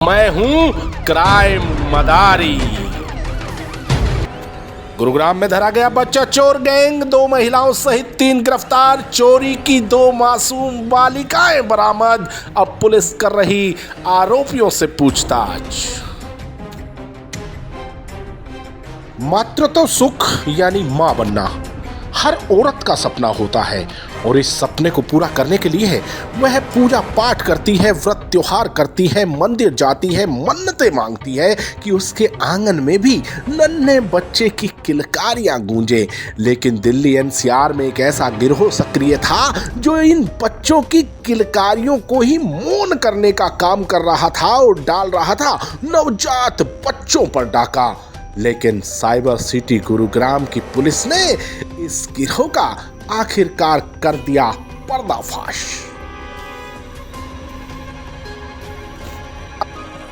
मैं हूं क्राइम मदारी। गुरुग्राम में धरा गया बच्चा चोर गैंग, 2 महिलाओं सहित 3 गिरफ्तार। चोरी की 2 मासूम बालिकाएं बरामद। अब पुलिस कर रही आरोपियों से पूछताछ। मातृत्व सुख यानी मां बनना हर औरत का सपना होता है और इस सपने को पूरा करने के लिए वह पूजा पाठ करती है, व्रत त्योहार करती है, मंदिर जाती है, मन्नतें मांगती है कि उसके आंगन में भी नन्हे बच्चे की किलकारियां गूंजे। लेकिन दिल्ली एनसीआर में एक ऐसा गिरोह सक्रिय था जो इन बच्चों की किलकारियों को ही मौन करने का काम कर रहा था और डाल रहा था नवजात बच्चों पर डाका। लेकिन साइबर सिटी गुरुग्राम की पुलिस ने इस गिरोह का आखिरकार कर दिया पर्दाफाश।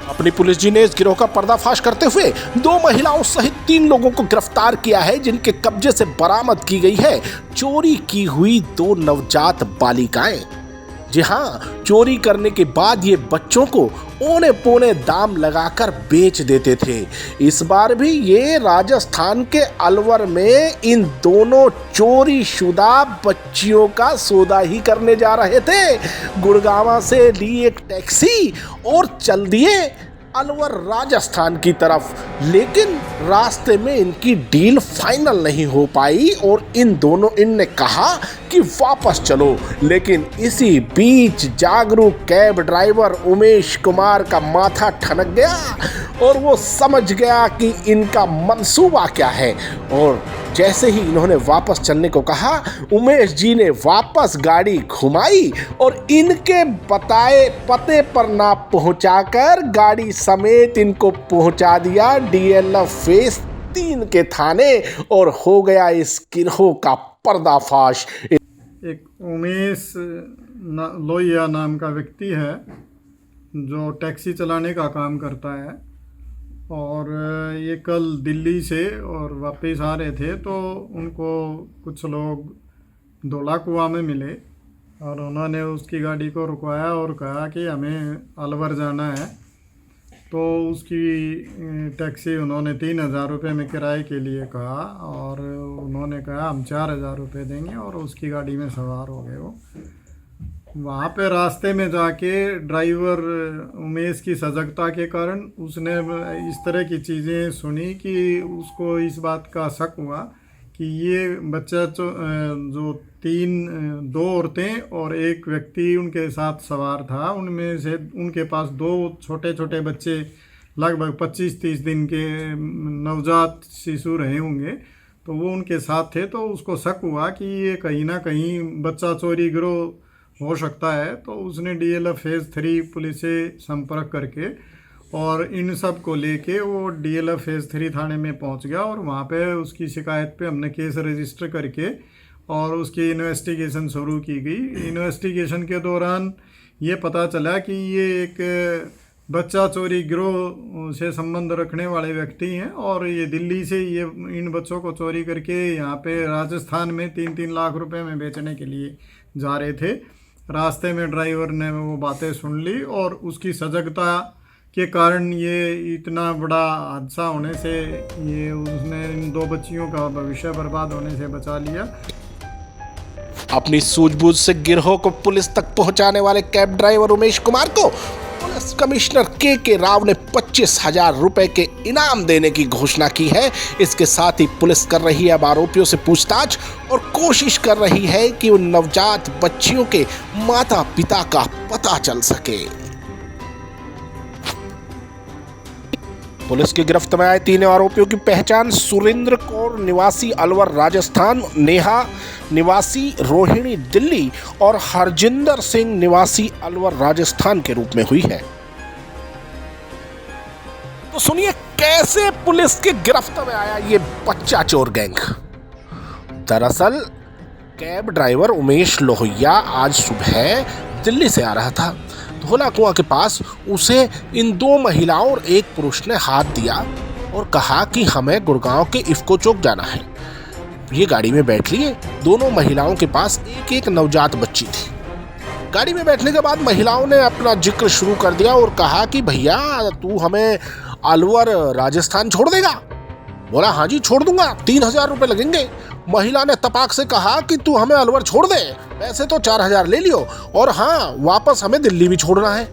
अपनी पुलिस जी ने इस गिरोह का पर्दाफाश करते हुए 2 महिलाओं सहित 3 लोगों को गिरफ्तार किया है, जिनके कब्जे से बरामद की गई है चोरी की हुई 2 नवजात बालिकाएं। जी हाँ, चोरी करने के बाद ये बच्चों को औने पौने दाम लगाकर बेच देते थे। इस बार भी ये राजस्थान के अलवर में इन दोनों चोरी शुदा बच्चियों का सौदा ही करने जा रहे थे। गुड़गांव से ली एक टैक्सी और चल दिए अलवर राजस्थान की तरफ। लेकिन रास्ते में इनकी डील फाइनल नहीं हो पाई और इनने कहा कि वापस चलो। लेकिन इसी बीच जागरूक कैब ड्राइवर उमेश कुमार का माथा ठनक गया और वो समझ गया कि इनका मंसूबा क्या है। और जैसे ही इन्होंने वापस चलने को कहा, उमेश जी ने वापस गाड़ी घुमाई और इनके बताए पते पर ना पहुंचाकर गाड़ी समेत इनको पहुंचा दिया डीएलएफ फेज 3 के थाने और हो गया इस गिरोह का पर्दाफाश। एक उमेश लोहिया नाम का व्यक्ति है जो टैक्सी चलाने का काम करता है और ये कल दिल्ली से और वापस आ रहे थे तो उनको कुछ लोग धोला कुआं में मिले और उन्होंने उसकी गाड़ी को रुकवाया और कहा कि हमें अलवर जाना है। तो उसकी टैक्सी उन्होंने 3,000 रुपये में किराए के लिए कहा और उन्होंने कहा हम 4,000 रुपये देंगे और उसकी गाड़ी में सवार हो गए। वो वहाँ पे रास्ते में जाके ड्राइवर उमेश की सजगता के कारण उसने इस तरह की चीज़ें सुनी कि उसको इस बात का शक हुआ कि ये बच्चा जो 2 औरतें और एक व्यक्ति उनके साथ सवार था, उनमें से उनके पास 2 छोटे छोटे बच्चे लगभग 25-30 दिन के नवजात शिशु रहे होंगे, तो वो उनके साथ थे। तो उसको शक हुआ कि ये कहीं ना कहीं बच्चा चोरी गिरोह हो सकता है। तो उसने डीएलएफ फेज 3 पुलिस से संपर्क करके और इन सब को लेके वो डीएलएफ फेज 3 थाने में पहुंच गया और वहाँ पे उसकी शिकायत पे हमने केस रजिस्टर करके और उसकी इन्वेस्टिगेशन शुरू की गई। इन्वेस्टिगेशन के दौरान ये पता चला कि ये एक बच्चा चोरी गिरोह से संबंध रखने वाले व्यक्ति हैं और ये दिल्ली से ये इन बच्चों को चोरी करके यहाँ पे राजस्थान में 3-3 लाख रुपए में बेचने के लिए जा रहे थे। रास्ते में ड्राइवर ने वो बातें सुन ली और उसकी सजगता के कारण ये इतना बड़ा हादसा होने से ये उसने इन 2 बच्चियों का भविष्य बर्बाद होने से बचा लिया। अपनी सूझबूझ से गिरोह को पुलिस तक पहुंचाने वाले कैब ड्राइवर उमेश कुमार को पुलिस कमिश्नर के राव ने 25,000 रुपए के इनाम देने की घोषणा की है। इसके साथ ही पुलिस कर रही है अब आरोपियों से पूछताछ और कोशिश कर रही है कि उन नवजात बच्चियों के माता पिता का पता चल सके। पुलिस की गिरफ्त में आए 3 आरोपियों की पहचान सुरेंद्र कौर निवासी अलवर राजस्थान, नेहा निवासी रोहिणी दिल्ली और हरजिंदर सिंह निवासी अलवर राजस्थान के रूप में हुई है। तो सुनिए कैसे पुलिस की गिरफ्त में आया ये बच्चा चोर गैंग। दरअसल कैब ड्राइवर उमेश लोहिया आज सुबह दिल्ली से आ रहा था। धोला कुआं के पास उसे इन 2 महिलाओं और एक पुरुष ने हाथ दिया और कहा कि हमें गुड़गांव के इफ्को चौक जाना है। ये गाड़ी में बैठ लिए। दोनों महिलाओं के पास एक नवजात बच्ची थी। गाड़ी में बैठने के बाद महिलाओं ने अपना जिक्र शुरू कर दिया और कहा कि भैया तू हमें अलवर राजस्थान छोड़ देगा। बोला हाँ जी छोड़ दूंगा, 3,000 रुपए लगेंगे। महिला ने तपाक से कहा कि तू हमें अलवर छोड़ दे, पैसे तो 4,000 ले लियो, और हाँ वापस हमें दिल्ली भी छोड़ना है।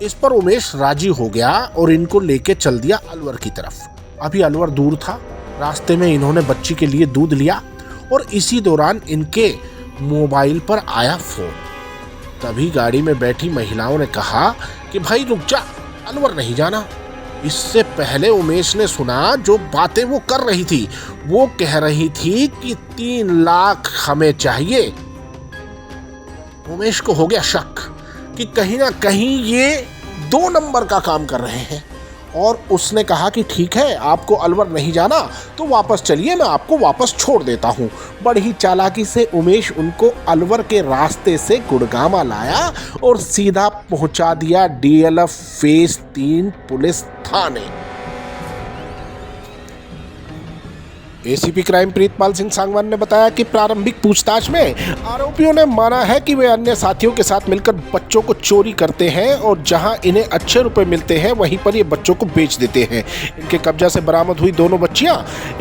इस पर उमेश राजी हो गया और इनको लेके चल दिया अलवर की तरफ। अभी अलवर दूर था, रास्ते में इन्होंने बच्ची के लिए दूध लिया और इसी दौरान इनके मोबाइल पर आया फोन। तभी गाड़ी में बैठी महिलाओं ने कहा कि भाई रुक जा, अलवर नहीं जाना। इससे पहले उमेश ने सुना जो बातें वो कर रही थी। वो कह रही थी कि 3 लाख हमें चाहिए। उमेश को हो गया शक कि कहीं ना कहीं ये 2 नंबर का काम कर रहे हैं और उसने कहा कि ठीक है, आपको अलवर नहीं जाना तो वापस चलिए, मैं आपको वापस छोड़ देता हूँ। बड़ी चालाकी से उमेश उनको अलवर के रास्ते से गुड़गामा लाया और सीधा पहुंचा दिया DLF फेज 3 पुलिस थाने। एसीपी क्राइम प्रीतपाल सिंह सांगवान ने बताया कि प्रारंभिक पूछताछ में आरोपियों ने माना है कि वे अन्य साथियों के साथ मिलकर बच्चों को चोरी करते हैं और जहां इन्हें अच्छे रुपए मिलते हैं वहीं पर ये बच्चों को बेच देते हैं। इनके कब्जा से बरामद हुई दोनों बच्चियां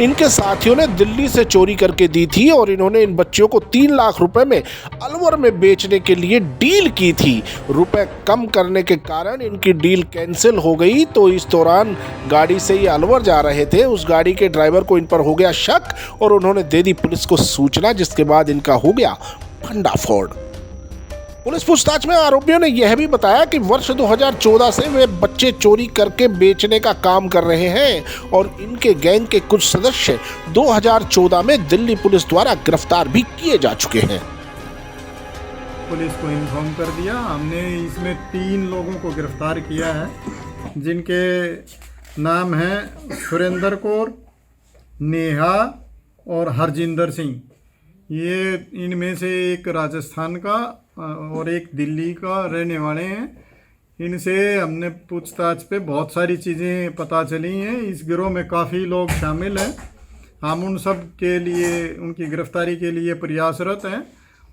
इनके साथियों ने दिल्ली से चोरी करके दी थी और इन्होंने इन बच्चियों को 3 लाख रुपए में अलवर में बेचने के लिए डील की थी। रुपए कम करने के कारण इनकी डील कैंसिल हो गई। तो इस दौरान गाड़ी से ये अलवर जा रहे थे, उस गाड़ी के ड्राइवर को इन पर हो गया शक और उन्होंने दे दी पुलिस को सूचना, जिसके बाद इनका हो गया भंडाफोड़। पुलिस पूछताछ में आरोपियों ने यह भी बताया कि वर्ष 2014 से वे बच्चे चोरी करके बेचने का काम कर रहे हैं और इनके गैंग के कुछ सदस्य 2014 में दिल्ली पुलिस द्वारा गिरफ्तार भी किए जा चुके हैं। पुलिस को इन्फॉर्म कर दिया। हमने इसमें 3 लोगों को गिरफ्तार किया है, जिनके नाम हैं सुरेंद्र कौर, नेहा और हरजिंदर सिंह। ये इनमें से एक राजस्थान का और एक दिल्ली का रहने वाले हैं। इनसे हमने पूछताछ पे बहुत सारी चीज़ें पता चली हैं। इस गिरोह में काफ़ी लोग शामिल हैं। हम उन सब के लिए, उनकी गिरफ्तारी के लिए प्रयासरत हैं।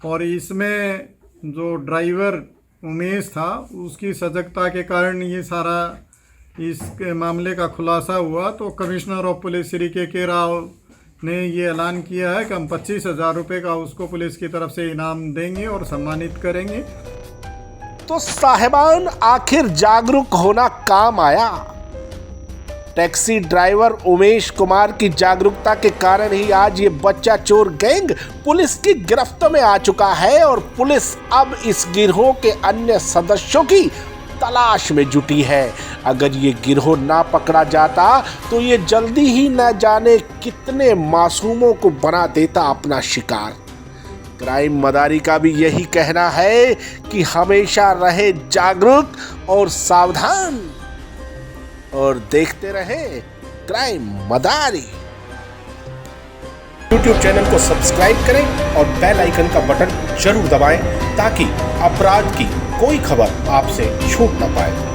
और इसमें जो ड्राइवर उमेश था, उसकी सजगता के कारण ये सारा इस मामले का खुलासा हुआ। तो कमिश्नर ऑफ पुलिस श्री के राव ने ये ऐलान किया है कि हम 25,000 रुपये का उसको पुलिस की तरफ से इनाम देंगे और सम्मानित करेंगे। तो साहिबान, आखिर जागरूक होना काम आया। टैक्सी ड्राइवर उमेश कुमार की जागरूकता के कारण ही आज ये बच्चा चोर गैंग पुलिस की गिरफ्त में आ चुका है और पुलिस अब इस गिरोह के अन्य सदस्यों की तलाश में जुटी है। अगर ये गिरोह ना पकड़ा जाता तो ये जल्दी ही न जाने कितने मासूमों को बना देता अपना शिकार। क्राइम मदारी का भी यही कहना है कि हमेशा रहे जागरूक और सावधान और देखते रहे क्राइम मदारी। YouTube चैनल को सब्सक्राइब करें और बेल आइकन का बटन जरूर दबाएं ताकि अपराध की कोई खबर आपसे छूट ना पाए।